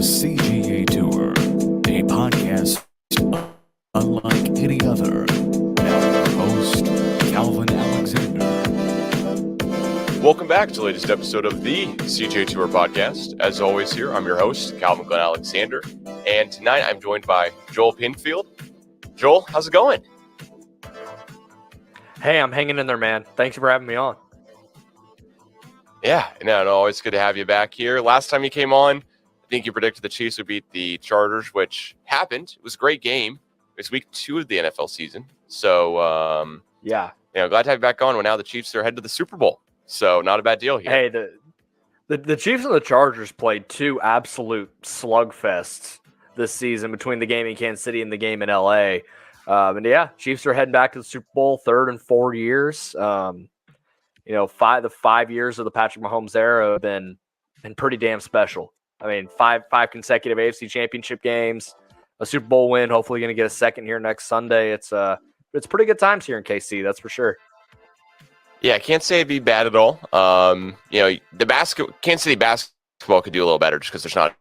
CGA Tour, a podcast unlike any other. Now your host, Calvin Alexander. Welcome back to the latest episode of the CGA Tour podcast. As always here, I'm your host, Calvin Glen Alexander. And tonight I'm joined by Joel Penfield. Joel, how's it going? Hey, I'm hanging in there, man. Thanks for having me on. Yeah, no, always good to have you back here. Last time you came on, I think you predicted the Chiefs would beat the Chargers, which happened. It was a great game. It's week 2 of the NFL season. So, glad to have you back on when now the Chiefs are headed to the Super Bowl. So, not a bad deal here. Hey, the Chiefs and the Chargers played two absolute slugfests this season between the game in Kansas City and the game in LA. Chiefs are heading back to the Super Bowl, 3rd in 4 years. The 5 years of the Patrick Mahomes era have been pretty damn special. I mean, five consecutive AFC Championship games, a Super Bowl win. Hopefully, going to get a second here next Sunday. It's pretty good times here in KC, that's for sure. Yeah, I can't say it'd be bad at all. The Kansas City basketball could do a little better just because there's not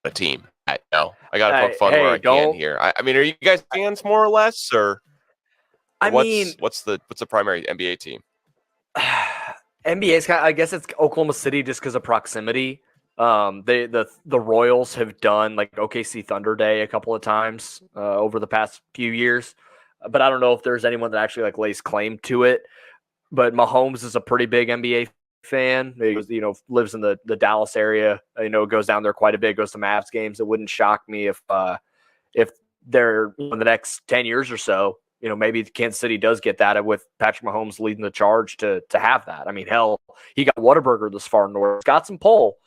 a team. I got to poke fun where I can here. I mean, are you guys fans more or less, or what's the primary NBA team? NBA's I guess it's Oklahoma City just because of proximity. The Royals have done like OKC Thunder Day a couple of times over the past few years, but I don't know if there's anyone that actually like lays claim to it. But Mahomes is a pretty big NBA fan. He lives in the Dallas area. Goes down there quite a bit. Goes to Mavs games. It wouldn't shock me if they're in the next 10 years or so. Maybe Kansas City does get that with Patrick Mahomes leading the charge to have that. I mean, hell, he got Whataburger this far north. Got some pull.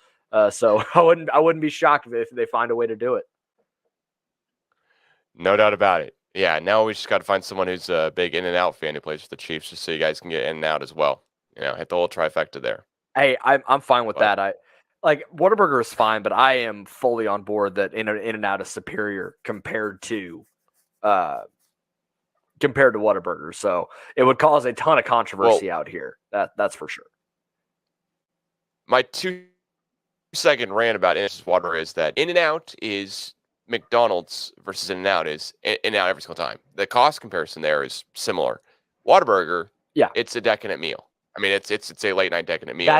So I wouldn't be shocked if they find a way to do it. No doubt about it. Yeah, now we just got to find someone who's a big In-N-Out fan who plays for the Chiefs just so you guys can get in and out as well. Hit the whole trifecta there. Hey, I'm fine with that. Whataburger is fine, but I am fully on board that In-N-Out is superior compared to Whataburger. So it would cause a ton of controversy out here. That's for sure. My 2-second rant about In-N-Out is that In-N-Out is McDonald's versus In-N-Out is In-N-Out every single time. The cost comparison there is similar. Whataburger, it's a decadent meal. I mean, it's a late night decadent meal.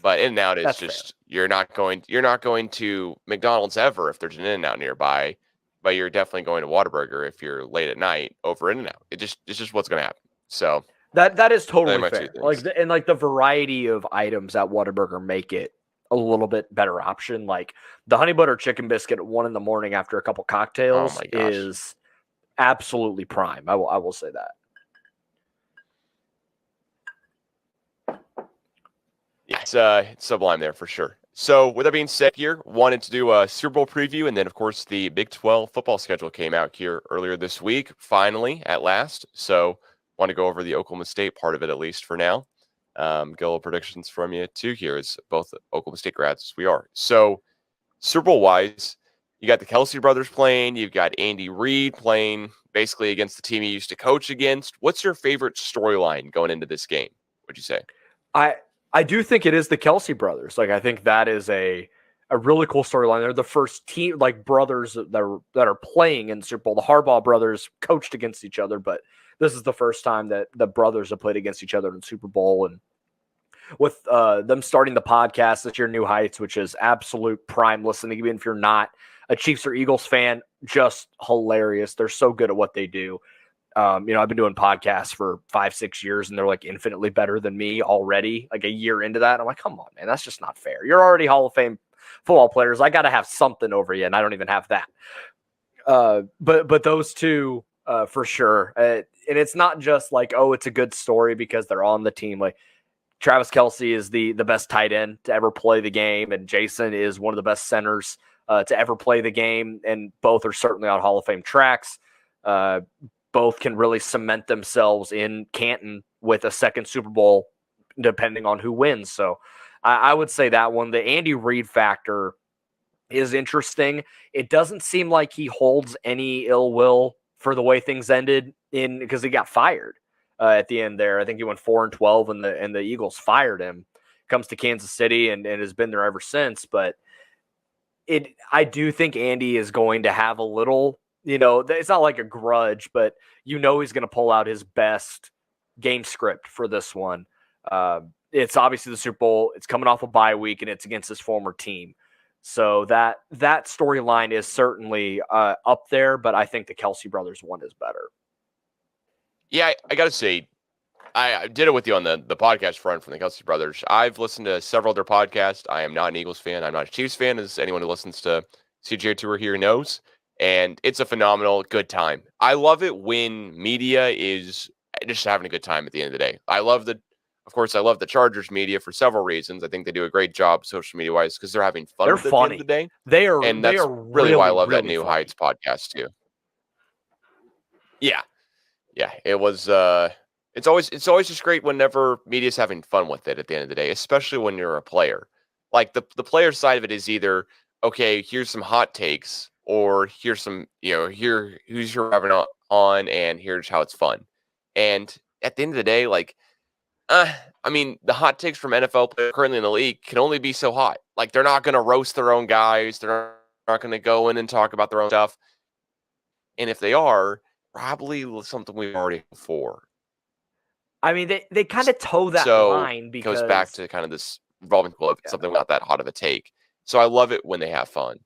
But In-N-Out is just fair. You're not going to McDonald's ever if there's an In-N-Out nearby, but you're definitely going to Whataburger if you're late at night over In-N-Out. It's just what's going to happen. So that is totally fair. The variety of items at Whataburger make it a little bit better option. Like the honey butter chicken biscuit at 1 a.m. after a couple cocktails is absolutely prime. I will say that. Yeah, it's sublime there for sure. So with that being said here, wanted to do a Super Bowl preview, and then of course the Big 12 football schedule came out here earlier this week, finally at last. So want to go over the Oklahoma State part of it at least for now. Get a little predictions from you too here, as both Oklahoma State grads as we are. So Super Bowl wise, you got the Kelsey brothers playing, you've got Andy Reid playing basically against the team he used to coach against. What's your favorite storyline going into this game, would you say? I do think it is the Kelsey brothers. I think that is a really cool storyline. They're the first team, brothers that are playing in the Super Bowl. The Harbaugh brothers coached against each other, but this is the first time that the brothers have played against each other in the Super Bowl. And with them starting the podcast this year, New Heights, which is absolute prime listening, even if you're not a Chiefs or Eagles fan, just hilarious. They're so good at what they do. I've been doing podcasts for 5-6 years, and they're infinitely better than me already. A year into that, I'm like, come on, man, that's just not fair. You're already Hall of Fame football players. I got to have something over you, and I don't even have that. But those two, for sure. And it's not just it's a good story because they're on the team. Travis Kelce is the best tight end to ever play the game, and Jason is one of the best centers to ever play the game, and both are certainly on Hall of Fame tracks. Both can really cement themselves in Canton with a second Super Bowl, depending on who wins. So I would say that one. The Andy Reid factor is interesting. It doesn't seem like he holds any ill will for the way things ended because he got fired at the end there. I think he went 4-12 and the Eagles fired him. Comes to Kansas City and has been there ever since. But I do think Andy is going to have a little, it's not like a grudge, but he's going to pull out his best game script for this one. It's obviously the Super Bowl. It's coming off a bye week, and it's against his former team. So that storyline is certainly up there, but I think the Kelsey brothers one is better. Yeah, I got to say, I did it with you on the podcast front from the Kelsey brothers. I've listened to several of their podcasts. I am not an Eagles fan. I'm not a Chiefs fan, as anyone who listens to CGA Tour here knows. And it's a phenomenal, good time. I love it when media is just having a good time at the end of the day. I love the Chargers media for several reasons. I think they do a great job social media wise because they're having fun. They're with it funny. At the end of the day. They are, and they that's are really why I love that New funny. Heights podcast too. Yeah, it was. It's always just great whenever media's having fun with it at the end of the day, especially when you're a player. Like the player side of it is either, okay, here's some hot takes, or here's some, here who's you're having on, and here's how it's fun. And at the end of the day, like, I mean, the hot takes from NFL players currently in the league can only be so hot. Like, they're not going to roast their own guys. They're not going to go in and talk about their own stuff. And if they are, probably something we've already before. I mean, they kind of toe that line because it goes back to kind of this revolving club, something not that hot of a take. So I love it when they have fun.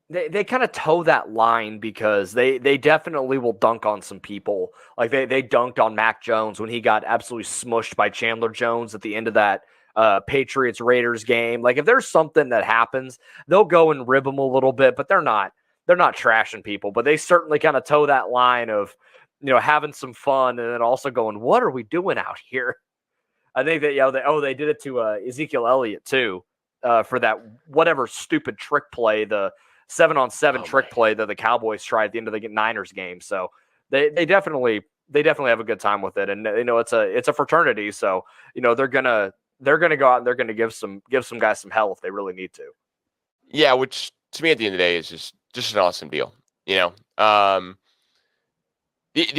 They kind of toe that line because they definitely will dunk on some people. Like they dunked on Mac Jones when he got absolutely smushed by Chandler Jones at the end of that Patriots Raiders game. Like if there's something that happens, they'll go and rib them a little bit, but they're not trashing people. But they certainly kind of toe that line of having some fun and then also going, what are we doing out here? I think that they did it to Ezekiel Elliott too for that whatever stupid trick play, the 7-on-7 trick play that the Cowboys tried at the end of the Niners game. So they definitely have a good time with it, and it's a fraternity. So they're gonna go out and they're gonna give some guys some hell if they really need to. Yeah, which to me at the end of the day is just an awesome deal. The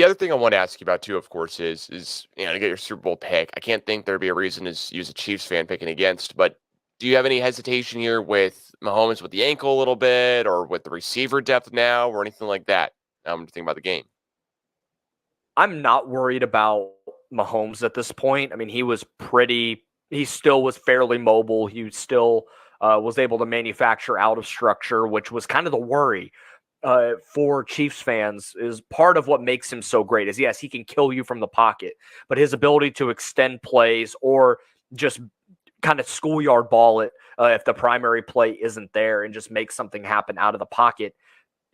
other thing I want to ask you about too, of course, is to get your Super Bowl pick. I can't think there'd be a reason to use a Chiefs fan picking against, but do you have any hesitation here with Mahomes with the ankle a little bit, or with the receiver depth now, or anything like that? I'm thinking about the game. I'm not worried about Mahomes at this point. I mean, he still was fairly mobile. He still was able to manufacture out of structure, which was kind of the worry for Chiefs fans. Is part of what makes him so great is, yes, he can kill you from the pocket, but his ability to extend plays or just kind of schoolyard ball it if the primary play isn't there and just make something happen out of the pocket.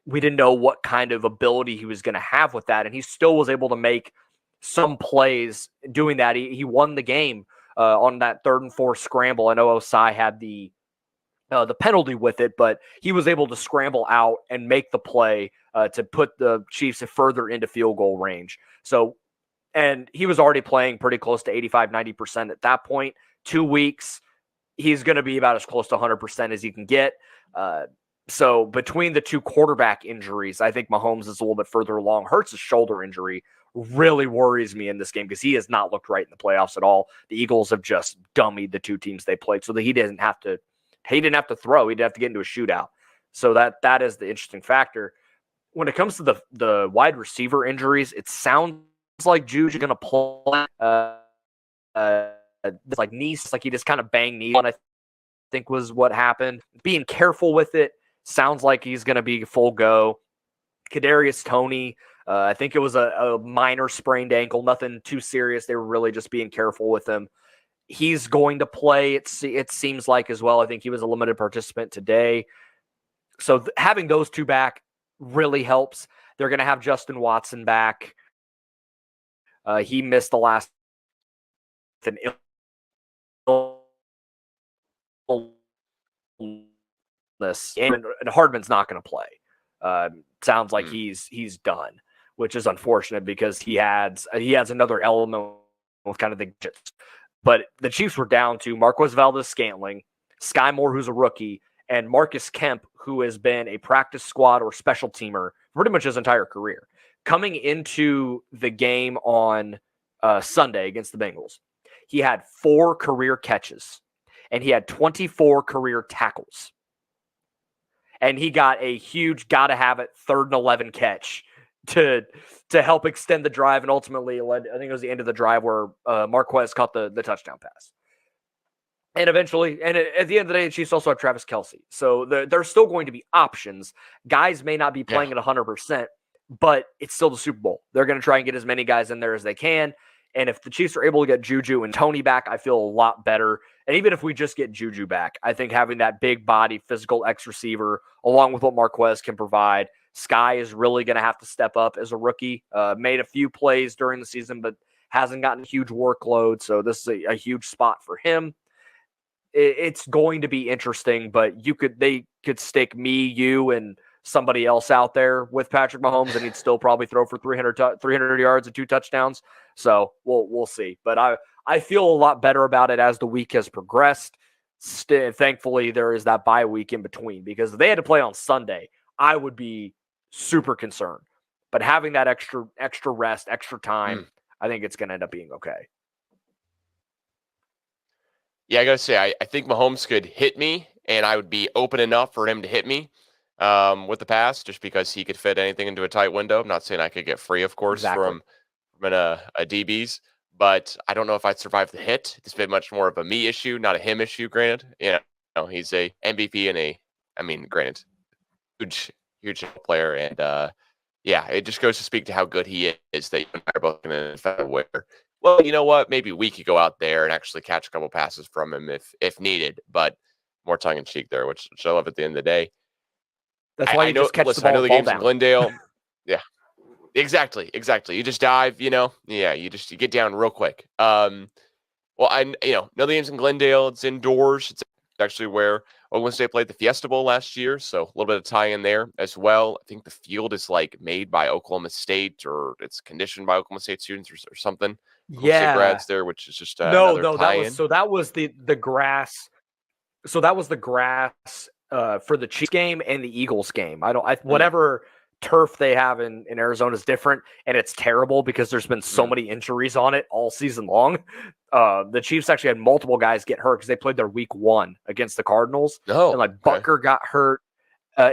We didn't know what kind of ability he was going to have with that, and he still was able to make some plays doing that. He won the game on that 3rd and 4 scramble. I know Osai had the penalty with it, but he was able to scramble out and make the play to put the Chiefs further into field goal range. So, and he was already playing pretty close to 85-90% at that point. 2 weeks, he's going to be about as close to 100% as you can get. So between the two quarterback injuries, I think Mahomes is a little bit further along. Hurts' shoulder injury really worries me in this game because he has not looked right in the playoffs at all. The Eagles have just dummied the two teams they played so that he didn't have to throw. He didn't have to get into a shootout. So that is the interesting factor. When it comes to the wide receiver injuries, it sounds like Juju's going to play. Like knees, like he just kind of banged knee on, I think was what happened. Being careful with it. Sounds like he's going to be full go. Kadarius Toney, I think it was a minor sprained ankle, nothing too serious. They were really just being careful with him. He's going to play, it seems like, as well. I think he was a limited participant today. So having those two back really helps. They're going to have Justin Watson back. He missed the last illness, and Hardman's not going to play. Sounds like he's done, which is unfortunate because he has another element with kind of the. But the Chiefs were down to Marquez Valdes-Scantling, Sky Moore, who's a rookie, and Marcus Kemp, who has been a practice squad or special teamer pretty much his entire career. Coming into the game on Sunday against the Bengals, he had 4 career catches, and he had 24 career tackles. and he got a huge gotta have it 3rd and 11 catch to help extend the drive, and ultimately led, I think it was the end of the drive where Marquez caught the touchdown pass. And eventually, and at the end of the day, the Chiefs also have Travis Kelce. So there's still going to be options. Guys may not be playing at 100%, but it's still the Super Bowl. They're going to try and get as many guys in there as they can. And if the Chiefs are able to get Juju and Tony back, I feel a lot better. And even if we just get Juju back, I think having that big body, physical X receiver, along with what Marquez can provide, Sky is really going to have to step up as a rookie. Made a few plays during the season, but hasn't gotten a huge workload. So this is a huge spot for him. It's going to be interesting, but they could stick me, you, and somebody else out there with Patrick Mahomes, and he'd still probably throw for 300 yards and 2 touchdowns. So we'll see. But I feel a lot better about it as the week has progressed. Thankfully, there is that bye week in between, because if they had to play on Sunday, I would be super concerned. But having that extra rest, extra time, I think it's going to end up being okay. Yeah, I got to say, I think Mahomes could hit me, and I would be open enough for him to hit me with the pass, just because he could fit anything into a tight window. I'm not saying I could get free, of course, from a DBs, but I don't know if I'd survive the hit. It's been much more of a me issue, not a him issue, granted. He's a MVP and granted, huge player. And it just goes to speak to how good he is that you and I are both going to aware. Well, you know what? Maybe we could go out there and actually catch a couple passes from him if needed, but more tongue in cheek there, which I love at the end of the day. That's why you just catch the ball. I know the game's down. in Glendale. Yeah, exactly. You just dive, you get down real quick. Well, I know the game's in Glendale. It's indoors. It's actually where Oklahoma State played the Fiesta Bowl last year, so a little bit of tie-in there as well. I think the field is made by Oklahoma State, or it's conditioned by Oklahoma State students or something. Yeah, grads there, which is just no, tie-in. that was the grass. So that was the grass for the Chiefs game and the Eagles game. Whatever turf they have in Arizona is different, and it's terrible because there's been so many injuries on it all season long. The Chiefs actually had multiple guys get hurt because they played their week 1 against the Cardinals. And Butker got hurt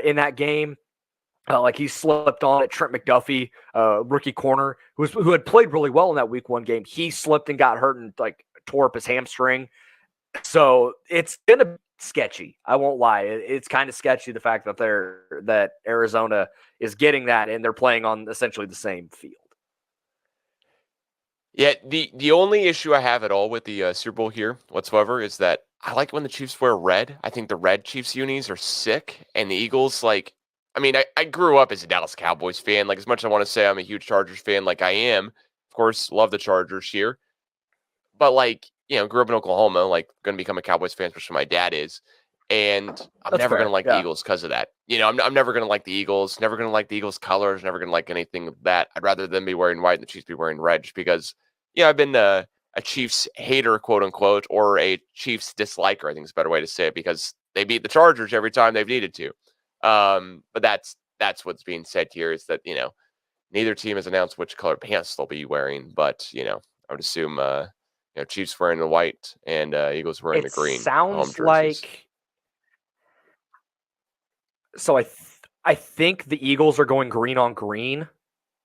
in that game. He slipped on it. Trent McDuffie, rookie corner, who had played really well in that week 1 game, he slipped and got hurt and tore up his hamstring. So it's gonna be sketchy. I won't lie. It's kind of sketchy, the fact that Arizona is getting that and they're playing on essentially the same field. Yeah, the only issue I have at all with the Super Bowl here whatsoever is that I like when the Chiefs wear red. I think the red Chiefs unis are sick, and the Eagles I grew up as a Dallas Cowboys fan. As much as I want to say I'm a huge Chargers fan, I am, of course, love the Chargers here. But grew up in Oklahoma, going to become a Cowboys fan, especially my dad is. And I'm never going to like the Eagles because of that. I'm never going to like the Eagles, never going to like the Eagles colors, never going to like anything of that. I'd rather them be wearing white and the Chiefs be wearing red, just because, I've been a Chiefs hater, quote unquote, or a Chiefs disliker, I think is a better way to say it, because they beat the Chargers every time they've needed to. But that's what's being said here, is that, neither team has announced which color pants they'll be wearing, but, I would assume, Chiefs wearing the white and Eagles wearing the green. Sounds like. So I think the Eagles are going green on green,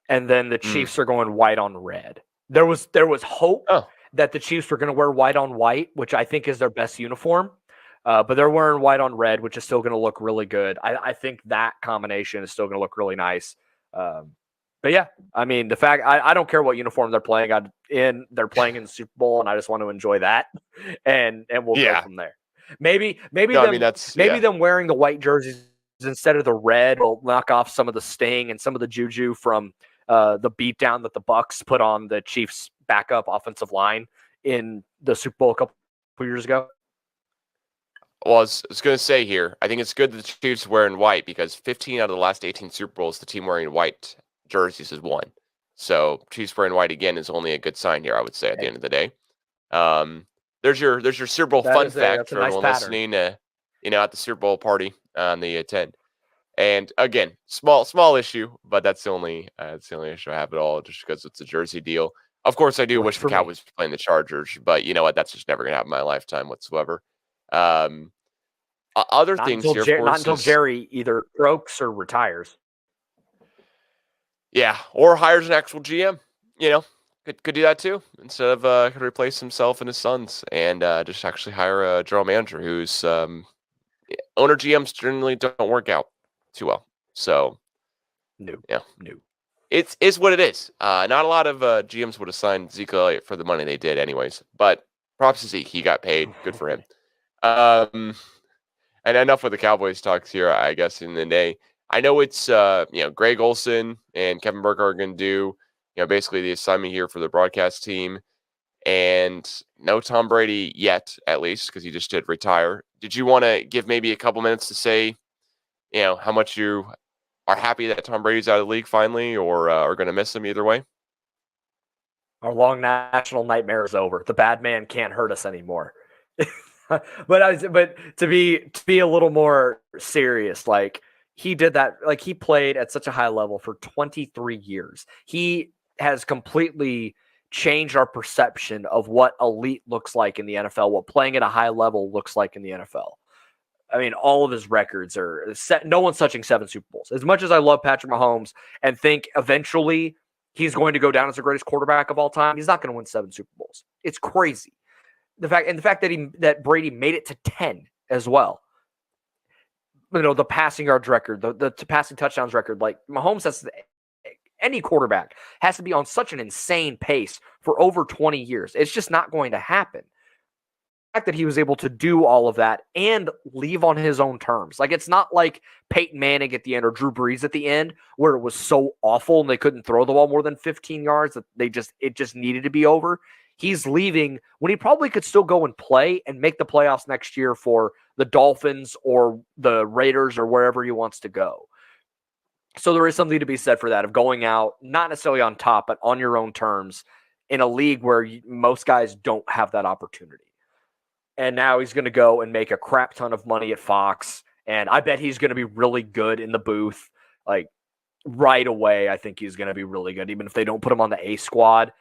and then the Chiefs are going white on red. There was hope that the Chiefs were going to wear white on white, which I think is their best uniform. But they're wearing white on red, which is still going to look really good. I think that combination is still going to look really nice. But yeah, the fact I don't care what uniform they're playing they're playing in the Super Bowl, and I just want to enjoy that, and we'll go from there. Maybe them wearing the white jerseys instead of the red will knock off some of the sting and some of the juju from the beatdown that the Bucs put on the Chiefs' backup offensive line in the Super Bowl a couple years ago. Well, I was going to say here, I think it's good that the Chiefs are wearing white, because 15 out of the last 18 Super Bowls, the team wearing white jerseys has won. So Chiefs wearing white again is only a good sign here, I would say, at the end of the day. There's your Super Bowl fun fact for everyone listening, at the Super Bowl party on the 10. And again, small issue, but that's the only issue I have at all, just because it's a jersey deal. Of course, I do wish the Cowboys were playing the Chargers, but you know what? That's just never going to happen in my lifetime whatsoever. Other Not things until here, of not course, until is Jerry either croaks or retires. yeah, or hires an actual GM. You know, could do that too instead of could replace himself and his sons and just actually hire a general manager who's owner GMs generally don't work out too well. So No, yeah, no. it's what it is. Not a lot of GMs would have signed Zeke Elliott for the money they did, anyways. But props to Zeke, he got paid. Good for him. And enough with the Cowboys talks here, I guess, in the day. I know it's, Greg Olson and Kevin Burkhardt are going to do, basically the assignment here for the broadcast team. And no Tom Brady yet, at least, because he just did retire. Did you want to give maybe a couple minutes to say, how much you are happy that Tom Brady's out of the league finally or are going to miss him either way? Our long national nightmare is over. The bad man can't hurt us anymore. but to be a little more serious, like he did that, like he played at such a high level for 23 years. He has completely changed our perception of what elite looks like in the NFL, what playing at a high level looks like in the NFL. I mean, all of his records are set. No one's touching 7 Super Bowls. As much as I love Patrick Mahomes and think eventually he's going to go down as the greatest quarterback of all time, he's not going to win 7 Super Bowls. It's crazy. The fact that Brady made it to 10 as well. The passing yards record, the passing touchdowns record, like Mahomes any quarterback has to be on such an insane pace for over 20 years. It's just not going to happen. The fact that he was able to do all of that and leave on his own terms. Like, it's not like Peyton Manning at the end or Drew Brees at the end where it was so awful and they couldn't throw the ball more than 15 yards that it just needed to be over. He's leaving when he probably could still go and play and make the playoffs next year for the Dolphins or the Raiders or wherever he wants to go. So there is something to be said for that, of going out, not necessarily on top, but on your own terms in a league where most guys don't have that opportunity. And now he's going to go and make a crap ton of money at Fox. And I bet he's going to be really good in the booth. Like right away, I think he's going to be really good. Even if they don't put him on the A squad,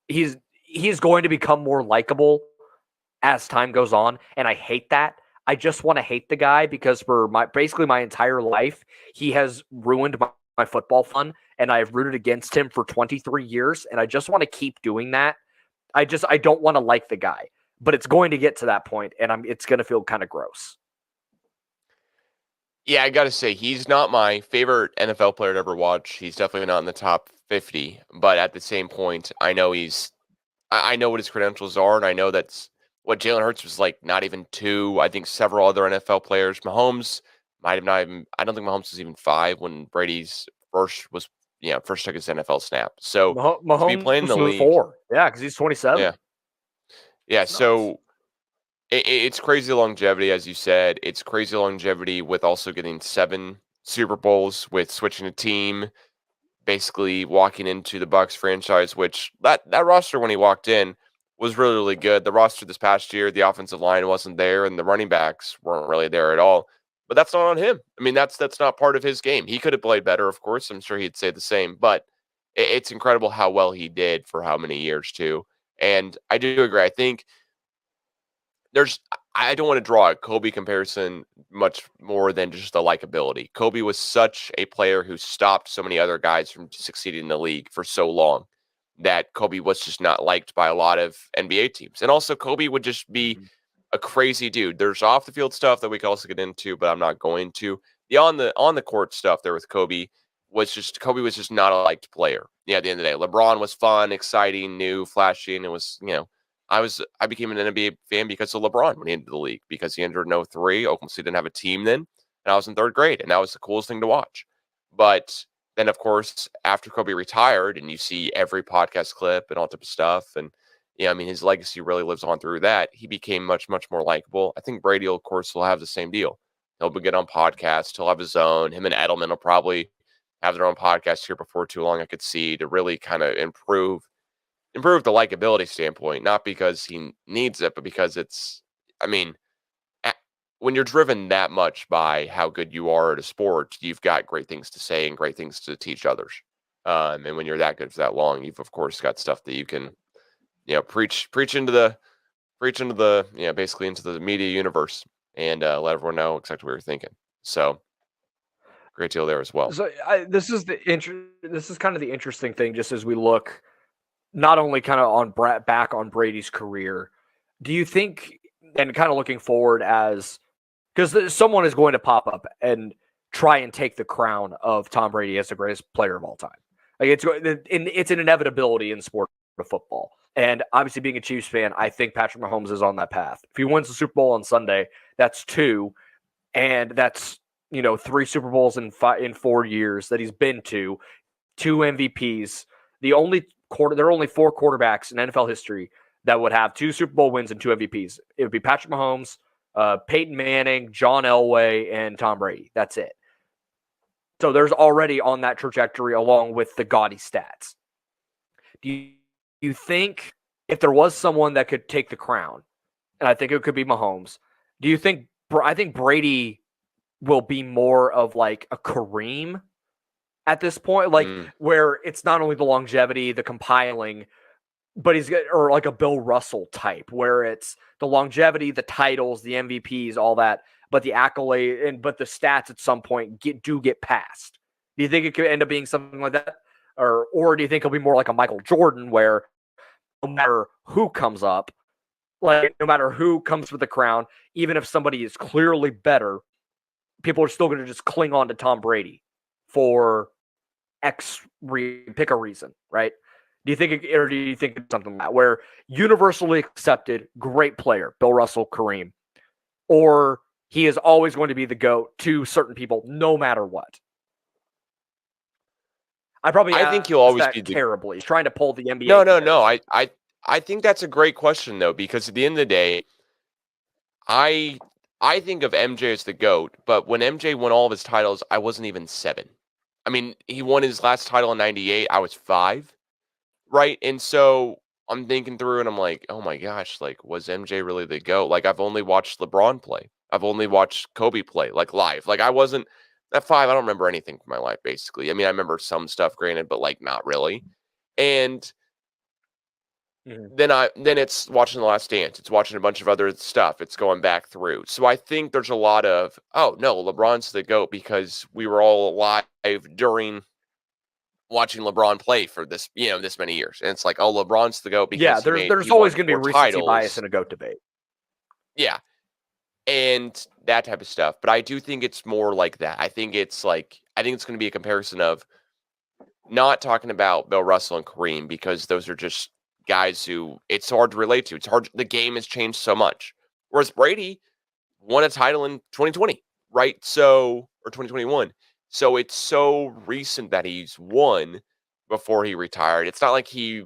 he's going to become more likable as time goes on. And I hate that. I just want to hate the guy because for basically my entire life, he has ruined my football fun. And I've rooted against him for 23 years. And I just want to keep doing that. I don't want to like the guy. But it's going to get to that point, and it's going to feel kind of gross. Yeah, I got to say, he's not my favorite NFL player to ever watch. He's definitely not in the top 50. But at the same point, I know I know what his credentials are, and I know that's what Jalen Hurts was like, not even 2. I think several other NFL players. Mahomes might have not even, I don't think Mahomes was even 5 when Brady's first took his NFL snap. So Mahomes to be playing in the league. 4. Yeah, because he's 27. Yeah. Yeah, so it's crazy longevity, as you said. It's crazy longevity with also getting 7 Super Bowls, with switching a team, basically walking into the Bucs franchise, which that roster when he walked in was really, really good. The roster this past year, the offensive line wasn't there, and the running backs weren't really there at all. But that's not on him. I mean, that's not part of his game. He could have played better, of course. I'm sure he'd say the same. But it's incredible how well he did for how many years, too. And I do agree. I think I don't want to draw a Kobe comparison much more than just the likability. Kobe was such a player who stopped so many other guys from succeeding in the league for so long that Kobe was just not liked by a lot of NBA teams. And also Kobe would just be a crazy dude. There's off the field stuff that we could also get into, but I'm not going to. The on the court stuff there with Kobe was just not a liked player. Yeah, at the end of the day, LeBron was fun, exciting, new, flashy, and it was, I became an NBA fan because of LeBron when he entered the league, because he entered in 03. Oklahoma City didn't have a team then, and I was in 3rd grade, and that was the coolest thing to watch. But then, of course, after Kobe retired, and you see every podcast clip and all type of stuff, and his legacy really lives on through that. He became much, much more likable. I think Brady, of course, will have the same deal. He'll be good on podcasts. He'll have his own. Him and Edelman will probably have their own podcast here before too long, I could see, to really kind of improve the likability standpoint, not because he needs it, but because when you're driven that much by how good you are at a sport, you've got great things to say and great things to teach others. And when you're that good for that long, you've of course got stuff that you can, preach into the, basically into the media universe. and let everyone know exactly what you're thinking. So great deal there as well. So this is kind of the interesting thing, just as we look not only kind of on back on Brady's career. Do you think, and kind of looking forward, as because someone is going to pop up and try and take the crown of Tom Brady as the greatest player of all time? Like it's an inevitability in sport of football. And obviously, being a Chiefs fan, I think Patrick Mahomes is on that path. If he wins the Super Bowl on Sunday, that's 2, and that's 3 Super Bowls in 4 years that he's been to, 2 MVPs. There are only 4 quarterbacks in NFL history that would have 2 Super Bowl wins and 2 MVPs. It would be Patrick Mahomes, Peyton Manning, John Elway, and Tom Brady. That's it. So there's already on that trajectory along with the gaudy stats. Do you think if there was someone that could take the crown, and I think it could be Mahomes, do you think I think Brady will be more of like a Kareem at this point, like where it's not only the longevity, the compiling, but or like a Bill Russell type, where it's the longevity, the titles, the MVPs, all that, but the accolade but the stats at some point get passed. Do you think it could end up being something like that, or do you think it'll be more like a Michael Jordan, where no matter who comes up, like no matter who comes with the crown, even if somebody is clearly better, people are still going to just cling on to Tom Brady for pick a reason, right? Do you think it's something like that, where universally accepted, great player, Bill Russell, Kareem, or he is always going to be the GOAT to certain people, no matter what? I think he'll always be terribly. He's trying to pull the NBA. No. I think that's a great question though, because at the end of the day, I think of MJ as the GOAT, but when MJ won all of his titles, I wasn't even 7. I mean, he won his last title in 98. I was 5, right? And so I'm thinking through and I'm like, oh my gosh, like, was MJ really the GOAT? Like, I've only watched LeBron play. I've only watched Kobe play, like, live. Like, I wasn't at 5. I don't remember anything from my life, basically. I mean, I remember some stuff, granted, but like, not really. And then it's watching The Last Dance. It's watching a bunch of other stuff. It's going back through. So I think there's a lot of, oh no, LeBron's the GOAT because we were all alive during watching LeBron play for this, this many years. And it's like, oh, LeBron's the GOAT because there's always going to be recency bias in a GOAT debate. Yeah. And that type of stuff. But I do think it's more like that. I think it's going to be a comparison of not talking about Bill Russell and Kareem, because those are just guys who it's hard to relate to. It's hard. The game has changed so much. Whereas Brady won a title in 2020, right? Or 2021. So it's so recent that he's won before he retired. It's not like he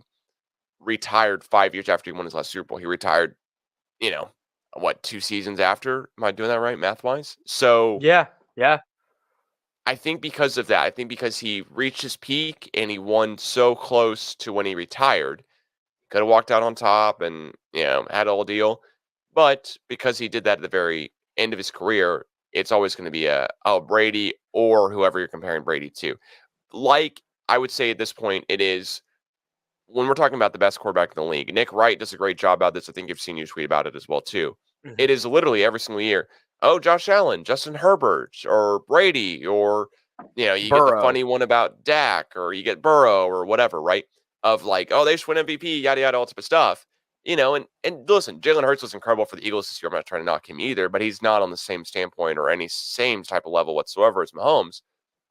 retired 5 years after he won his last Super Bowl. He retired, 2 seasons after? Am I doing that right, math-wise? So yeah. I think because of that, because he reached his peak and he won so close to when he retired, could have walked out on top and, had a whole deal. But because he did that at the very end of his career, it's always going to be Brady or whoever you're comparing Brady to. Like, I would say at this point, it is, when we're talking about the best quarterback in the league, Nick Wright does a great job about this. I think you've seen you tweet about it as well, too. Mm-hmm. It is literally every single year, oh, Josh Allen, Justin Herbert, or Brady, or, you Burrow. Get the funny one about Dak, or you get Burrow, or whatever, right? Of like, oh, they just win MVP, yada, yada, all type of stuff. And listen, Jalen Hurts was incredible for the Eagles this year. I'm not trying to knock him either, but he's not on the same standpoint or any same type of level whatsoever as Mahomes.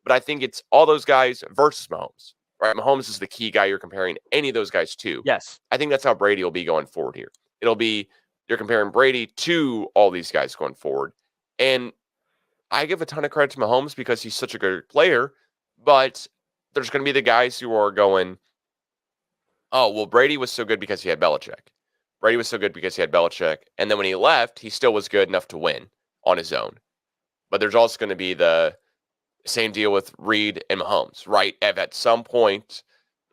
But I think it's all those guys versus Mahomes, right? Mahomes is the key guy you're comparing any of those guys to. Yes. I think that's how Brady will be going forward here. It'll be, you're comparing Brady to all these guys going forward. And I give a ton of credit to Mahomes because he's such a good player, but there's going to be the guys who are going, oh, well, Brady was so good because he had Belichick. Brady was so good because he had Belichick. And then when he left, he still was good enough to win on his own. But there's also going to be the same deal with Reed and Mahomes, right? At some point,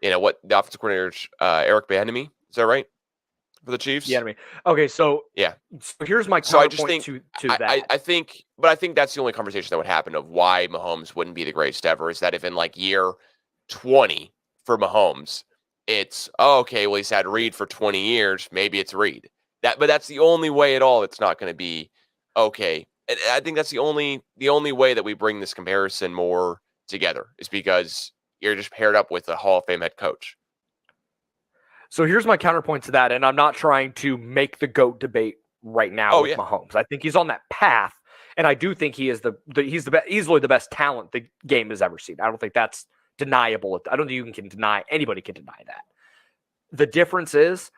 what the offensive coordinator, Eric Bieniemy, is that right? For the Chiefs? Yeah, okay, so yeah. So here's my counterpoint to that. I think that's the only conversation that would happen of why Mahomes wouldn't be the greatest ever, is that if in like year 20 for Mahomes, it's, oh, okay, well, he's had Reed for 20 years. Maybe it's Reed. But that's the only way at all. It's not going to be, okay. And I think that's the only way that we bring this comparison more together is because you're just paired up with a Hall of Fame head coach. So here's my counterpoint to that, and I'm not trying to make the GOAT debate right now with Mahomes. I think he's on that path, and I do think he is easily the best talent the game has ever seen. I don't think that's deniable. I don't think anybody can deny that. The difference is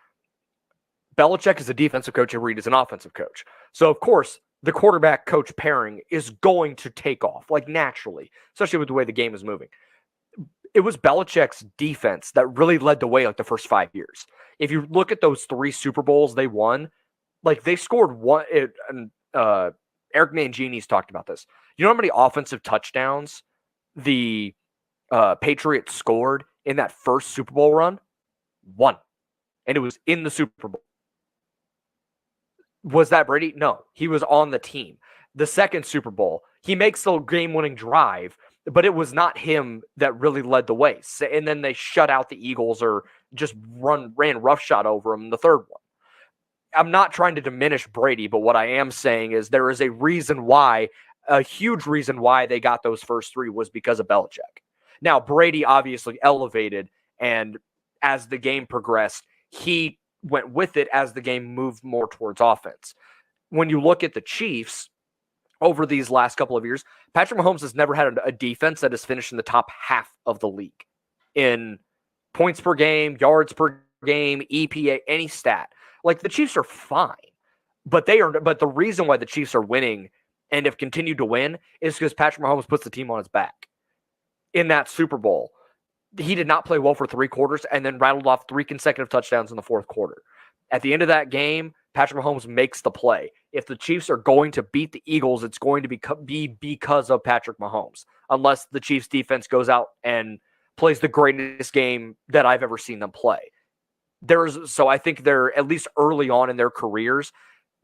Belichick is a defensive coach and Reid is an offensive coach. So of course, the quarterback coach pairing is going to take off like naturally, especially with the way the game is moving. It was Belichick's defense that really led the way like the first 5 years. If you look at those 3 Super Bowls they won, like they scored one. Eric Mangini's talked about this. You know how many offensive touchdowns the Patriots scored in that first Super Bowl run? 1. And it was in the Super Bowl. Was that Brady? No, he was on the team. The second Super Bowl, he makes the game-winning drive, but it was not him that really led the way. And then they shut out the Eagles or just ran roughshod over them in the third one. I'm not trying to diminish Brady, but what I am saying is there is a huge reason why they got those first 3 was because of Belichick. Now, Brady obviously elevated, and as the game progressed, he went with it as the game moved more towards offense. When you look at the Chiefs over these last couple of years, Patrick Mahomes has never had a defense that has finished in the top half of the league in points per game, yards per game, EPA, any stat. Like the Chiefs are fine, but the reason why the Chiefs are winning and have continued to win is because Patrick Mahomes puts the team on his back. In that Super Bowl, he did not play well for 3 quarters and then rattled off 3 consecutive touchdowns in the fourth quarter. At the end of that game, Patrick Mahomes makes the play. If the Chiefs are going to beat the Eagles, it's going to be because of Patrick Mahomes, unless the Chiefs defense goes out and plays the greatest game that I've ever seen them play. So I think they're, at least early on in their careers,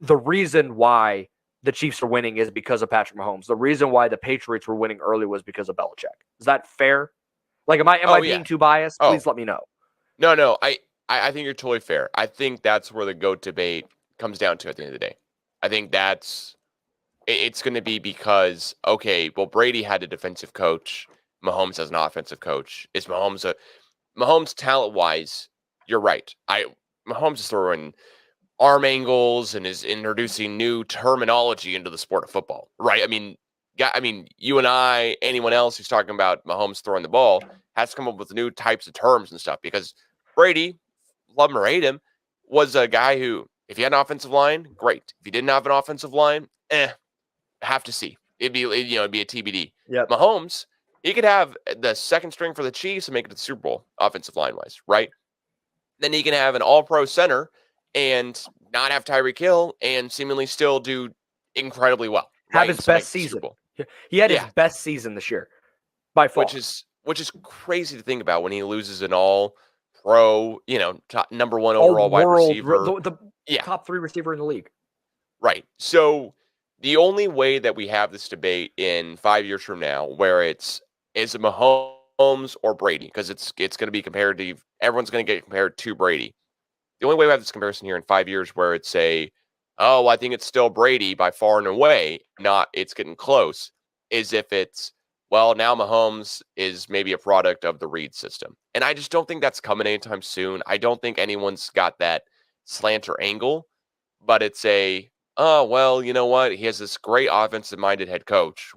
the reason why the Chiefs are winning is because of Patrick Mahomes. The reason why the Patriots were winning early was because of Belichick. Is that fair? Like, am I being too biased? Please let me know. No. I think you're totally fair. I think that's where the GOAT debate comes down to at the end of the day. I think it's going to be because, okay, well, Brady had a defensive coach. Mahomes has an offensive coach. Is Mahomes talent-wise, you're right. Mahomes is throwing arm angles and is introducing new terminology into the sport of football, right? I mean, you and I, anyone else who's talking about Mahomes throwing the ball has to come up with new types of terms and stuff because Brady, love him or hate him, was a guy who, if he had an offensive line, great. If he didn't have an offensive line, have to see. It'd be a TBD. Yep. Mahomes, he could have the second string for the Chiefs and make it to the Super Bowl offensive line-wise, right? Then he can have an all-pro center and not have Tyreek Hill and seemingly still do incredibly well. Have his best season. He had his best season this year by far. Which is crazy to think about when he loses an all-pro, number 1 overall wide receiver. The top 3 receiver in the league. Right. So the only way that we have this debate in 5 years from now where is it Mahomes or Brady? Because it's going to be compared to, everyone's going to get compared to Brady. The only way we have this comparison here in 5 years where it's I think it's still Brady by far and away, not it's getting close, is if it's, well, now Mahomes is maybe a product of the Reid system. And I just don't think that's coming anytime soon. I don't think anyone's got that slant or angle, but it's well, you know what? He has this great offensive-minded head coach.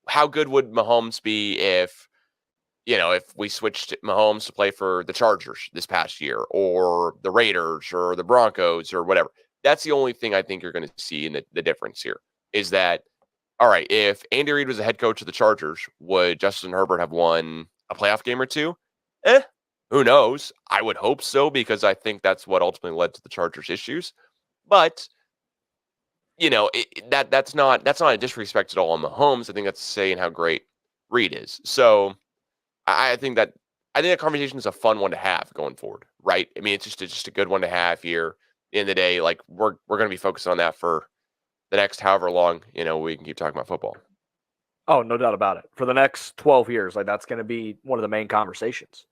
How good would Mahomes be if we switched Mahomes to play for the Chargers this past year or the Raiders or the Broncos or whatever? That's the only thing I think you're going to see in the difference here is that, all right, if Andy Reid was the head coach of the Chargers, would Justin Herbert have won a playoff game or 2? Who knows? I would hope so because I think that's what ultimately led to the Chargers' issues. But that's not a disrespect at all on Mahomes. I think that's saying how great Reid is. So I think that conversation is a fun one to have going forward, right? I mean, it's just a good one to have here. At the end of the day, like we're going to be focused on that for the next however long we can keep talking about football. Oh, no doubt about it. For the next 12 years, like that's going to be one of the main conversations.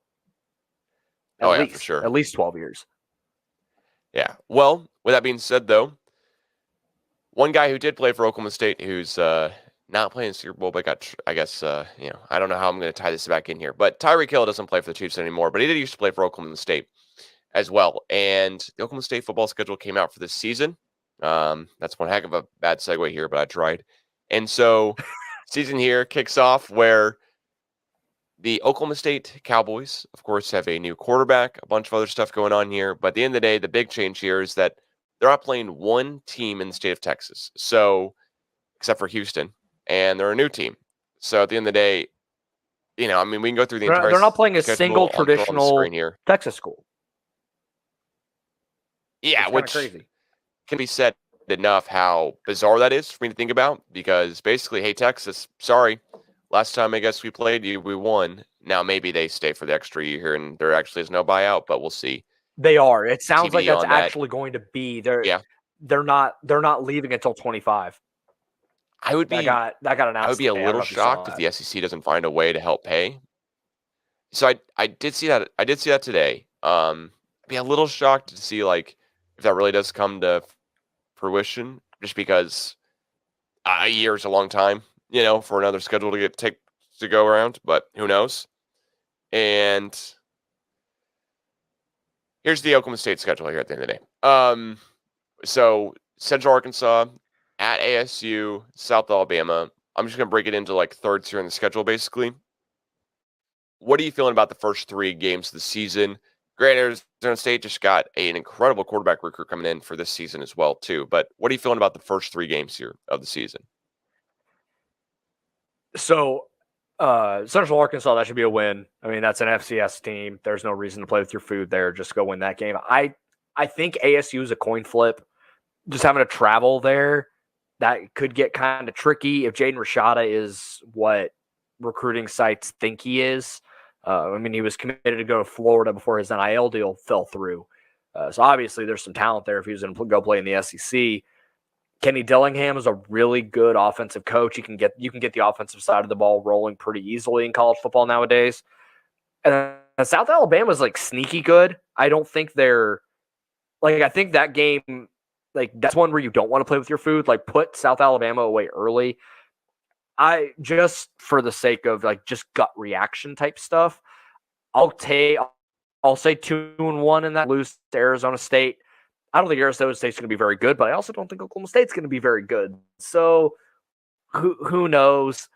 For sure. At least 12 years. Yeah. Well, with that being said, though, One guy who did play for Oklahoma State who's not playing Super Bowl, but I guess, I don't know how I'm going to tie this back in here. But Tyreek Hill doesn't play for the Chiefs anymore, but he did used to play for Oklahoma State as well. And the Oklahoma State football schedule came out for this season. That's one heck of a bad segue here, but I tried. And so season here kicks off where the Oklahoma State Cowboys, of course, have a new quarterback, a bunch of other stuff going on here. But at the end of the day, the big change here is that they're not playing one team in the state of Texas. So, except for Houston, and they're a new team. So at the end of the day, we can go through the entire. They're not playing a single on the traditional screen here. Texas school. Yeah, It's which crazy. can be said enough how bizarre that is for me to think about, because basically, hey, Texas, sorry, last time I guess we played you, we won. Now maybe they stay for the extra year here, and there actually is no buyout, but we'll see. They are. It sounds like TBD that's on that. actually going to be. Yeah. They're not leaving until 25. I would be That got announced. I would be a today. I don't little know if you saw shocked if that. the SEC doesn't find a way to help pay. So I did see that. I did see that today. I'd be a little shocked to see if that really does come to fruition, just because a year is a long time, for another schedule to go around. But who knows? And here's the Oklahoma State schedule here at the end of the day. So Central Arkansas, at ASU, South Alabama. I'm just going to break it into thirds here in the schedule, basically. What are you feeling about the first 3 games of the season? Granted, Arizona State just got an incredible quarterback recruit coming in for this season as well, too. But what are you feeling about the first 3 games here of the season? So, Central Arkansas, that should be a win. I mean, that's an FCS team. There's no reason to play with your food there. Just go win that game. I think ASU is a coin flip. Just having to travel there, that could get kind of tricky if Jaden Rashada is what recruiting sites think he is. He was committed to go to Florida before his NIL deal fell through. So obviously there's some talent there if he was going to go play in the SEC. Kenny Dillingham is a really good offensive coach. You can get the offensive side of the ball rolling pretty easily in college football nowadays. And South Alabama is sneaky good. I don't think they're I think that game, that's one where you don't want to play with your food. Put South Alabama away early. I just for the sake of just gut reaction type stuff, I'll say 2-1 in that, lose to Arizona State. I don't think Arizona State's going to be very good, but I also don't think Oklahoma State's going to be very good. So who knows?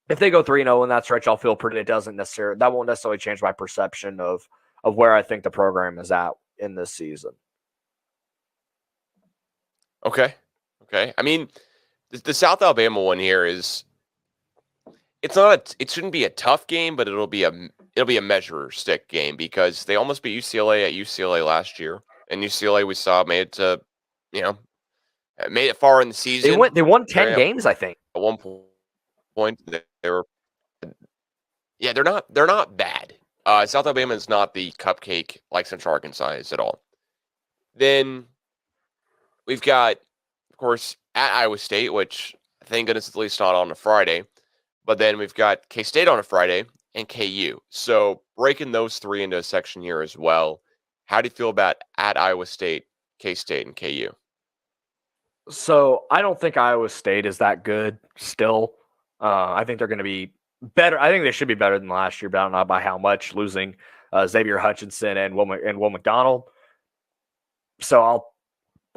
If they go 3-0 in that stretch, I'll feel pretty. That won't necessarily change my perception of where I think the program is at in this season. Okay. I mean, the South Alabama one here is. It shouldn't be a tough game, but it'll be a measure stick game, because they almost beat UCLA at UCLA last year, and UCLA we saw made it far in the season. They won 10 games, I think. At one point, they were. Yeah, they're not bad. South Alabama is not the cupcake like Central Arkansas is at all. Then we've got, of course, at Iowa State, which thank goodness it's at least not on a Friday. But then we've got K-State on a Friday and KU. So breaking those 3 into a section here as well. How do you feel about at Iowa State, K-State, and KU? So I don't think Iowa State is that good still. I think they're going to be better. I think they should be better than last year, but I don't know by how much, losing Xavier Hutchinson and Will McDonald. So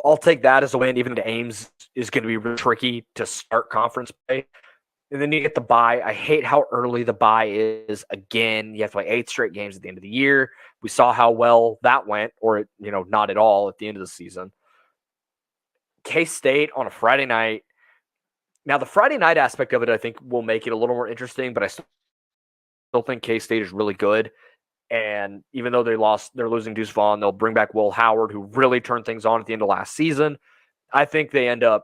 I'll take that as a win, even if Ames is going to be really tricky to start conference play. And then you get the bye. I hate how early the bye is. Again, you have to play 8 straight games at the end of the year. We saw how well that went, or not at all at the end of the season. K-State on a Friday night. Now, the Friday night aspect of it, I think, will make it a little more interesting, but I still think K-State is really good. And even though they're losing Deuce Vaughn, they'll bring back Will Howard, who really turned things on at the end of last season. I think I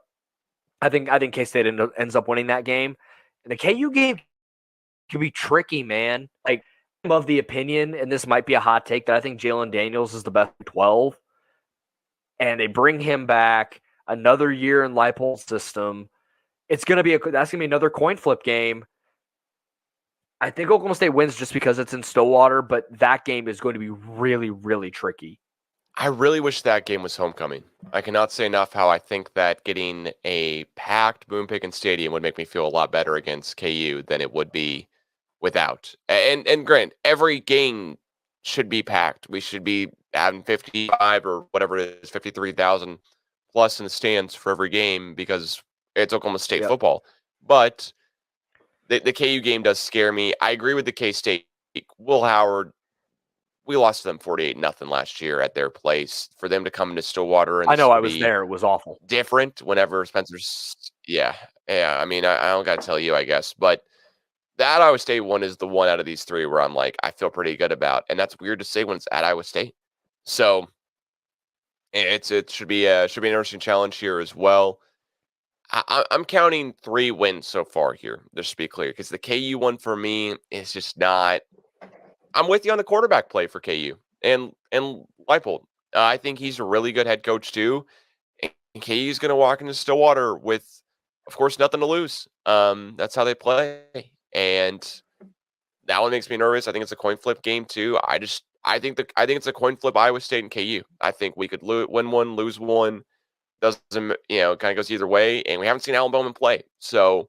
think K-State ends up winning that game. And the KU game can be tricky, man. I'm of the opinion, and this might be a hot take, that I think Jalen Daniels is the best 12. And they bring him back another year in Leipold's system. That's going to be another coin flip game. I think Oklahoma State wins just because it's in Stillwater, but that game is going to be really, really tricky. I really wish that game was homecoming. I cannot say enough how I think that getting a packed Boone Pickens Stadium would make me feel a lot better against KU than it would be without. And grant, every game should be packed. We should be having 55 or whatever it is, 53,000 plus in the stands for every game because it's Oklahoma State football. But the KU game does scare me. I agree with the K-State. Will Howard, we lost to them 48-0 last year at their place. For them to come into Stillwater and I know I was there. It was awful. Different whenever Spencer's. Yeah. I mean, I don't got to tell you, I guess. But that Iowa State one is the one out of these three where I'm like, I feel pretty good about. And that's weird to say when it's at Iowa State. So it should be an interesting challenge here as well. I'm counting 3 wins so far here, just to be clear, because the KU one for me is just not. I'm with you on the quarterback play for KU and Leipold. I think he's a really good head coach too. And KU's going to walk into Stillwater with, of course, nothing to lose. That's how they play, and that one makes me nervous. I think it's a coin flip game too. I think it's a coin flip Iowa State and KU. I think we could win one, lose one. Doesn't, kind of goes either way. And we haven't seen Alan Bowman play. So,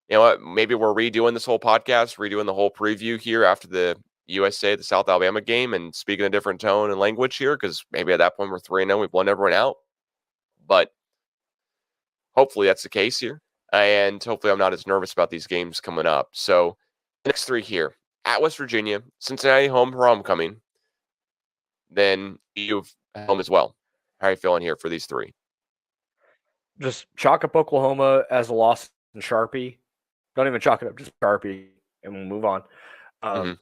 you know what? Maybe we're redoing this whole podcast, redoing the whole preview here after the USA, the South Alabama game, and speaking a different tone and language here, because maybe at that point we're 3-0, we've won everyone out. But hopefully that's the case here. And hopefully I'm not as nervous about these games coming up. So the next 3 here. At West Virginia, Cincinnati home for homecoming. Then you've home as well. How are you feeling here for these 3? Just chalk up Oklahoma as a loss in Sharpie. Don't even chalk it up, just Sharpie, and we'll move on.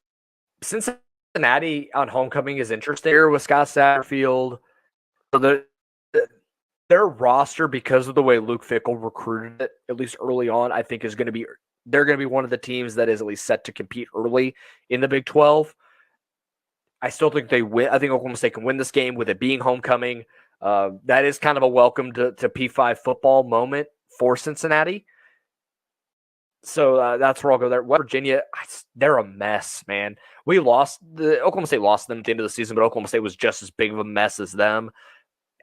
Cincinnati on homecoming is interesting with Scott Satterfield. So their roster, because of the way Luke Fickell recruited it, at least early on, I think they're going to be one of the teams that is at least set to compete early in the Big 12. I still think they win. I think Oklahoma State can win this game with it being homecoming. That is kind of a welcome to P5 football moment for Cincinnati. So that's where I'll go there. West Virginia, they're a mess, man. Oklahoma State lost them at the end of the season, but Oklahoma State was just as big of a mess as them.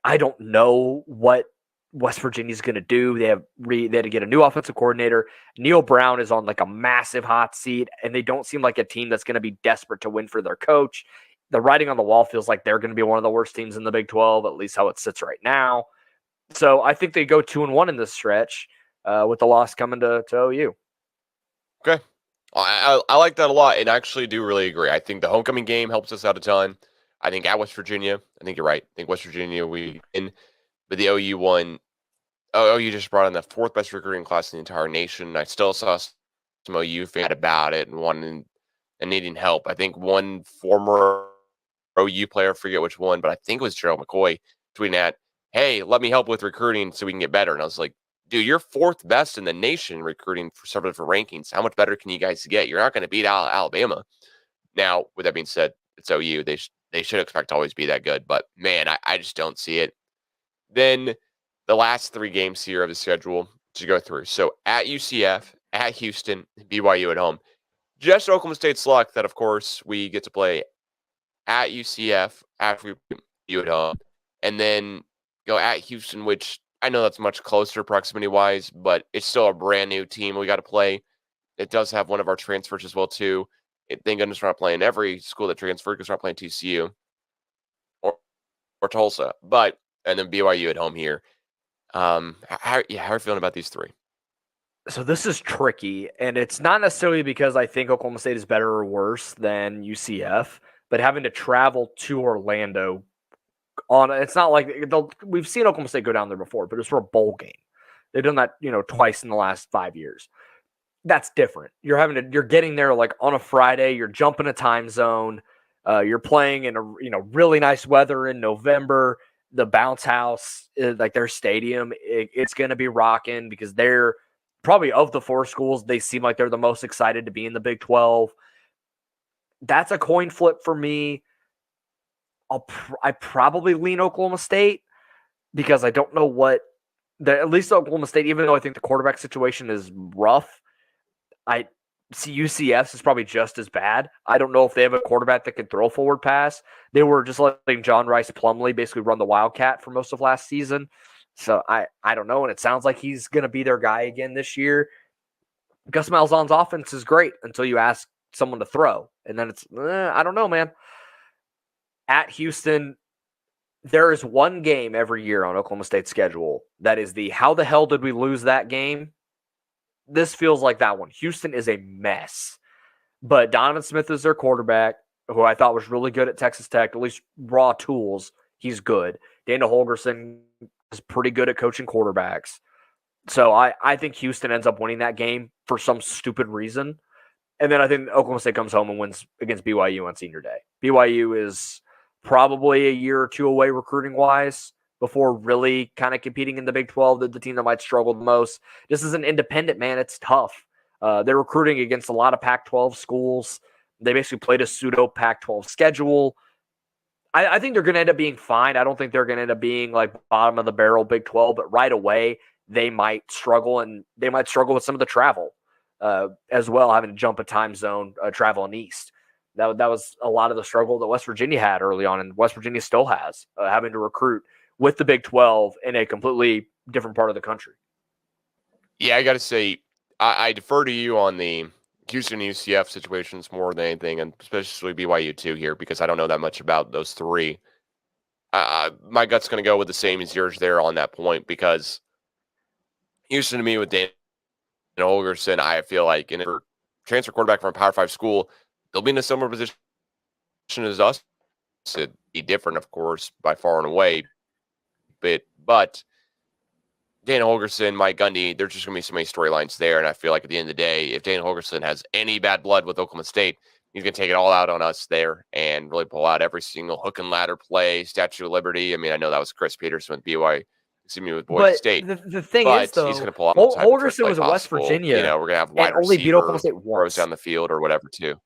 I don't know what West Virginia's going to do. They had to get a new offensive coordinator. Neil Brown is on like a massive hot seat, and they don't seem like a team that's going to be desperate to win for their coach. The writing on the wall feels like they're going to be one of the worst teams in the Big 12, at least how it sits right now. So I think they go 2-1 in this stretch with the loss coming to OU. Okay. I like that a lot, and I actually do really agree. I think the homecoming game helps us out a ton. I think at West Virginia, I think you're right. I think West Virginia, we win. But the OU one, OU just brought in the 4th best recruiting class in the entire nation. I still saw some OU fan about it and needing help. I think one former OU player, forget which one, but I think it was Gerald McCoy, tweeting at, hey, let me help with recruiting so we can get better. And I was like, dude, you're 4th best in the nation recruiting for several different rankings. How much better can you guys get? You're not going to beat Alabama. Now, with that being said, it's OU. They should expect to always be that good. But, man, I just don't see it. Then the last 3 games here of the schedule to go through. So at UCF, at Houston, BYU at home. Just Oklahoma State's luck that, of course, we get to play at UCF after we beat BYU at home. And then go at Houston, which I know that's much closer proximity-wise, but it's still a brand new team we got to play. It does have one of our transfers as well, too. Thank goodness we're not playing every school that transferred because we're not playing TCU or Tulsa. And then BYU at home here. How are you feeling about these 3? So this is tricky, and it's not necessarily because I think Oklahoma State is better or worse than UCF, but having to travel to Orlando it's not like we've seen Oklahoma State go down there before, but it's for a bowl game. They've done that, twice in the last 5 years. That's different. You're getting there like on a Friday. You're jumping a time zone. You're playing in a really nice weather in November. The bounce house, like their stadium, it's going to be rocking because they're probably of the 4 schools. They seem like they're the most excited to be in the Big 12. That's a coin flip for me. I probably lean Oklahoma State because I don't know at least Oklahoma State, even though I think the quarterback situation is rough, UCF's is probably just as bad. I don't know if they have a quarterback that can throw a forward pass. They were just letting John Rice Plumlee basically run the Wildcat for most of last season. So I don't know, and it sounds like he's going to be their guy again this year. Gus Malzahn's offense is great until you ask someone to throw, and then it's I don't know, man. At Houston, there is one game every year on Oklahoma State's schedule that is the how the hell did we lose that game? This feels like that one. Houston is a mess, but Donovan Smith is their quarterback, who I thought was really good at Texas Tech, at least raw tools. He's good. Dana Holgorsen is pretty good at coaching quarterbacks. So I think Houston ends up winning that game for some stupid reason. And then I think Oklahoma State comes home and wins against BYU on senior day. BYU is probably a year or two away recruiting-wise before really kind of competing in the Big 12, the team that might struggle the most. This is an independent, man. It's tough. They're recruiting against a lot of Pac-12 schools. They basically played a pseudo Pac-12 schedule. I think they're going to end up being fine. I don't think they're going to end up being like bottom of the barrel Big 12, but right away they might struggle, and they might struggle with some of the travel as well, having to jump a time zone, traveling east. That was a lot of the struggle that West Virginia had early on, and West Virginia still has, having to recruit with the Big 12 in a completely different part of the country. Yeah, I got to say, I defer to you on the Houston UCF situations more than anything, and especially BYU too here, because I don't know that much about those three. My gut's going to go with the same as yours there on that point, because Houston to me with Dan Holgorsen, I feel like in a transfer quarterback from a Power 5 school, they'll be in a similar position as us. It'd be different, of course, by far and away. But Dana Holgorsen, Mike Gundy, there's just going to be so many storylines there. And I feel like at the end of the day, if Dana Holgorsen has any bad blood with Oklahoma State, he's going to take it all out on us there and really pull out every single hook and ladder play, Statue of Liberty. I mean, I know that was Chris Peterson with BYU. With Boise State. The thing is, though, he's going to pull out Holgorsen was at West Virginia. You know, we're going to have wide only beat Oklahoma State once. Throws down the field or whatever, too.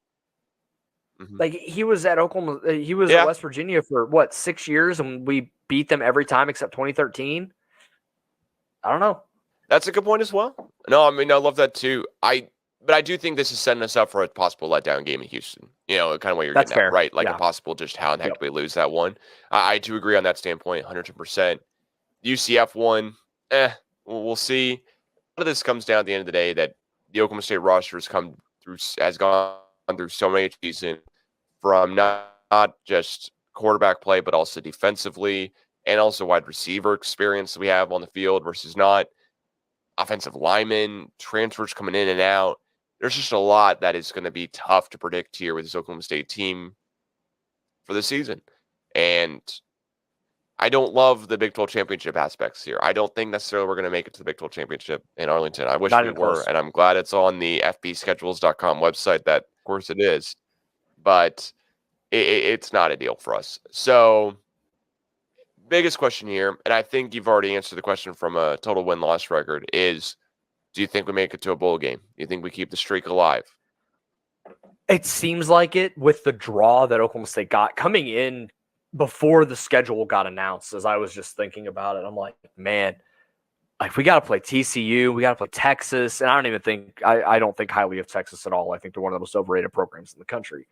Mm-hmm. Like, he was at Oklahoma. He was at West Virginia for, 6 years, and we beat them every time except 2013? I don't know. That's a good point as well. No, I mean, I love that, too. But I do think this is setting us up for a possible letdown game in Houston. You know, kind of what you're getting at, right? Like a possible just how in the heck do we lose that one. I do agree on that standpoint, 100%. UCF one, we'll see. A lot of this comes down at the end of the day that the Oklahoma State roster has gone through so many seasons, from not just quarterback play, but also defensively, and also wide receiver experience that we have on the field versus not. Offensive linemen, transfers coming in and out. There's just a lot that is going to be tough to predict here with this Oklahoma State team for the season. And I don't love the Big 12 championship aspects here. I don't think necessarily we're going to make it to the Big 12 championship in Arlington. I wish we were, and I'm glad it's on the fbschedules.com website. That, of course, it is. But it's not a deal for us. So, biggest question here, and I think you've already answered the question from a total win-loss record, is do you think we make it to a bowl game? Do you think we keep the streak alive? It seems like it with the draw that Oklahoma State got coming in before the schedule got announced. As I was just thinking about it, I'm like, man, like, we got to play TCU, we got to play Texas, and I don't think highly of Texas at all. I think they're one of the most overrated programs in the country.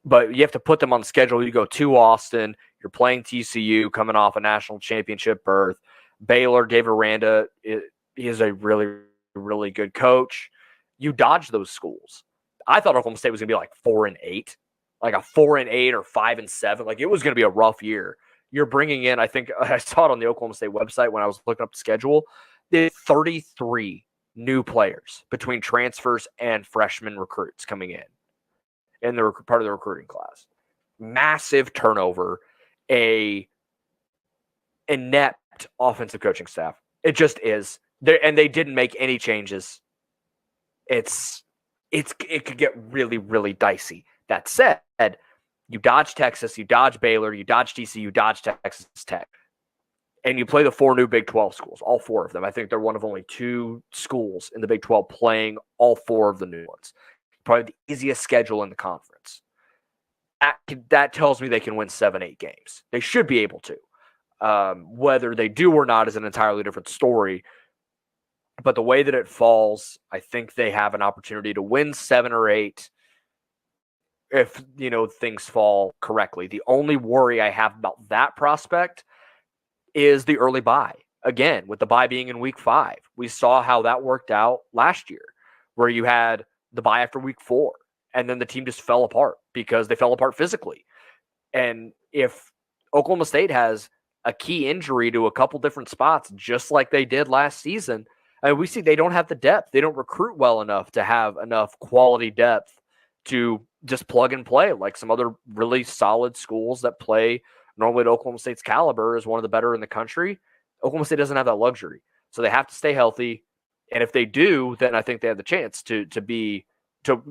But you have to put them on the schedule. You go to Austin, you're playing TCU, coming off a national championship berth. Baylor, Dave Aranda, he is a really, really good coach. You dodge those schools. I thought Oklahoma State was going to be like 4-8. Like a 4-8 or 5-7. Like, it was going to be a rough year. You're bringing in, I think I saw it on the Oklahoma State website when I was looking up the schedule, they 33 new players between transfers and freshman recruits coming in the part of the recruiting class. Massive turnover, a inept offensive coaching staff. It just is. And they didn't make any changes. It could get really, really dicey. That said, you dodge Texas, you dodge Baylor, you dodge DC, you dodge Texas Tech, and you play the 4 new Big 12 schools, all 4 of them. I think they're one of only 2 schools in the Big 12 playing all 4 of the new ones. Probably the easiest schedule in the conference. That tells me they can win 7-8 games. They should be able to. Whether they do or not is an entirely different story. But the way that it falls, I think they have an opportunity to win 7 or 8 if, things fall correctly. The only worry I have about that prospect is the early bye. Again, with the bye being in week 5, we saw how that worked out last year, where you had the bye after week 4, and then the team just fell apart because they fell apart physically. And if Oklahoma State has a key injury to a couple different spots, just like they did last season, we see they don't have the depth. They don't recruit well enough to have enough quality depth to just plug and play like some other really solid schools that play normally at Oklahoma State's caliber is one of the better in the country. Oklahoma State doesn't have that luxury. So they have to stay healthy. And if they do, then I think they have the chance to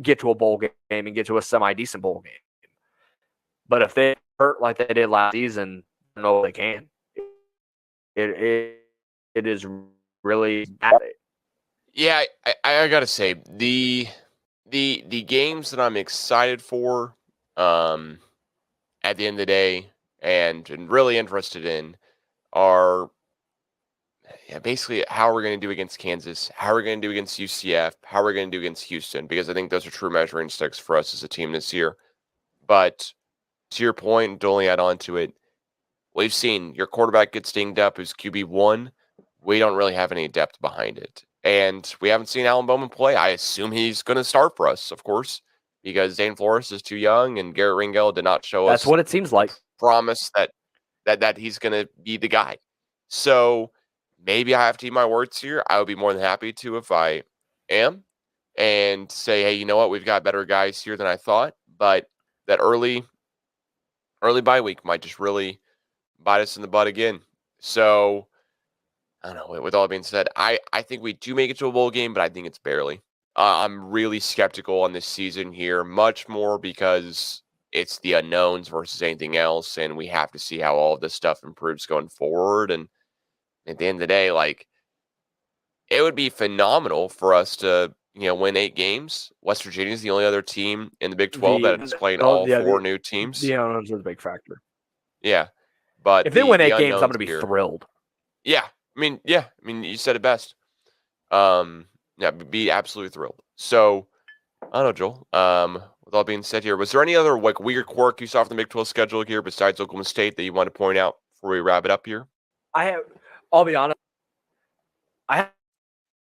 get to a bowl game and get to a semi-decent bowl game. But if they hurt like they did last season, I don't know if they can. It is really bad. Yeah, I gotta say the games that I'm excited for, at the end of the day, and really interested in are basically how we're going to do against Kansas, how we're going to do against UCF, how we're going to do against Houston, because I think those are true measuring sticks for us as a team this year. But to your point, to only add on to it, we've seen your quarterback gets dinged up as QB1. We don't really have any depth behind it. And we haven't seen Alan Bowman play. I assume he's going to start for us, of course, because Dane Flores is too young and Garrett Ringel did not show us. That's what it seems like. Promise that he's going to be the guy. So maybe I have to eat my words here. I would be more than happy to if I am and say, hey, you know what? We've got better guys here than I thought. But that early bye week might just really bite us in the butt again. So I don't know. With all that being said, I think we do make it to a bowl game, but I think it's barely. I'm really skeptical on this season here, much more because it's the unknowns versus anything else, and we have to see how all of this stuff improves going forward. And at the end of the day, like, it would be phenomenal for us to, win 8 games. West Virginia is the only other team in the Big 12 that is playing all 4 new teams. The unknowns are the big factor. Yeah, but if they win 8 games, I'm going to be thrilled. Yeah, I mean, you said it best. Be absolutely thrilled. So, I don't know, Joel. With all being said here, was there any other weird quirk you saw from the Big 12 schedule here besides Oklahoma State that you want to point out before we wrap it up here? I'll be honest. I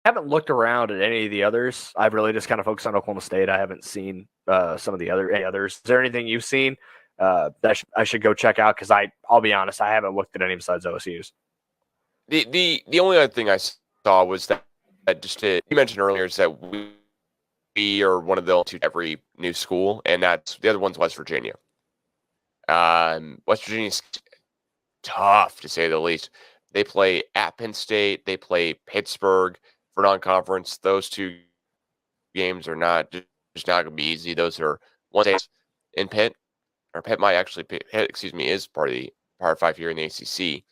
haven't looked around at any of the others. I've really just kind of focused on Oklahoma State. I haven't seen some of the others. Is there anything you've seen that I should go check out? Because I'll be honest, I haven't looked at any besides OSU's. The only other thing I saw was that you mentioned earlier is that we are one of the only 2 every new school, and that's the other one's West Virginia. West Virginia's tough to say the least. They play at Penn State. They play Pittsburgh for non-conference. Those 2 games are just not going to be easy. Those are one day in Pitt, or Pitt might actually is part of the Power 5 here in the ACC,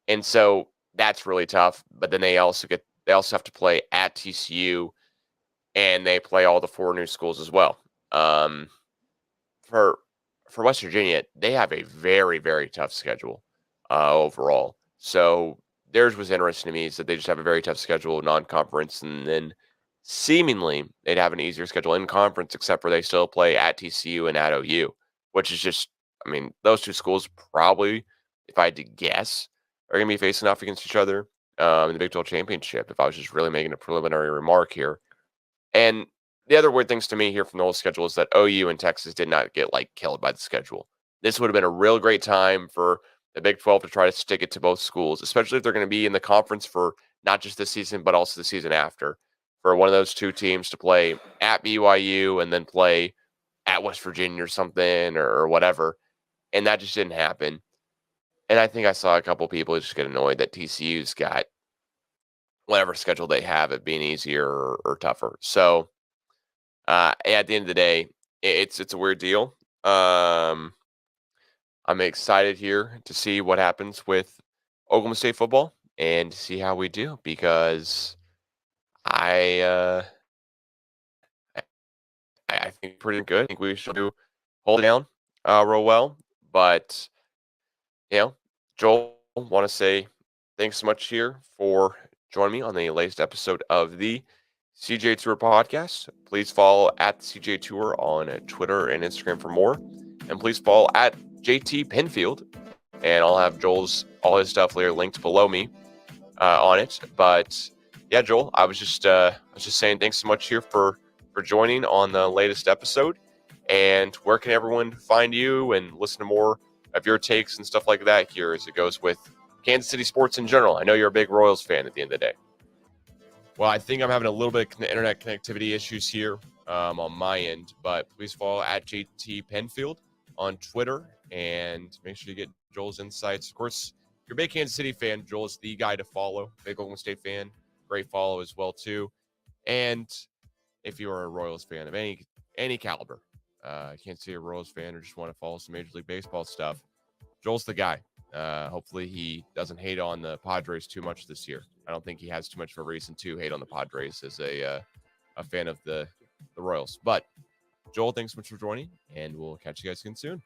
and so that's really tough. But then they also have to play at TCU, and they play all the 4 new schools as well. For West Virginia, they have a very, very tough schedule overall. So theirs was interesting to me is that they just have a very tough schedule non-conference, and then seemingly they'd have an easier schedule in conference, except for they still play at TCU and at OU, which is just, those 2 schools probably, if I had to guess, are going to be facing off against each other in the Big 12 championship, if I was just really making a preliminary remark here. And the other weird things to me here from the whole schedule is that OU and Texas did not get killed by the schedule. This would have been a real great time for the Big 12 to try to stick it to both schools, especially if they're going to be in the conference for not just this season, but also the season after, for one of those 2 teams to play at BYU and then play at West Virginia or something or whatever. And that just didn't happen. And I think I saw a couple people just get annoyed that TCU's got whatever schedule they have it being easier or tougher. So at the end of the day, it's a weird deal. I'm excited here to see what happens with Oklahoma State football and see how we do, because I think pretty good. I think we should hold it down real well. But Joel, want to say thanks so much here for join me on the latest episode of the CGA Tour podcast. Please follow at the CGA Tour on Twitter and Instagram for more. And please follow at JT Penfield. And I'll have all his stuff later linked below me on it. But yeah, Joel, I was just saying thanks so much here for joining on the latest episode. And where can everyone find you and listen to more of your takes and stuff like that here as it goes with Kansas City sports in general? I know you're a big Royals fan at the end of the day. Well, I think I'm having a little bit of internet connectivity issues here on my end, but please follow at JT Penfield on Twitter and make sure you get Joel's insights. Of course, if you're a big Kansas City fan, Joel is the guy to follow. Big Oklahoma State fan, great follow as well too. And if you are a Royals fan of any caliber, Kansas City Royals fan, or just want to follow some Major League Baseball stuff, Joel's the guy. Hopefully he doesn't hate on the Padres too much this year. I don't think he has too much of a reason to hate on the Padres as a fan of the Royals. But Joel, thanks so much for joining, and we'll catch you guys again soon.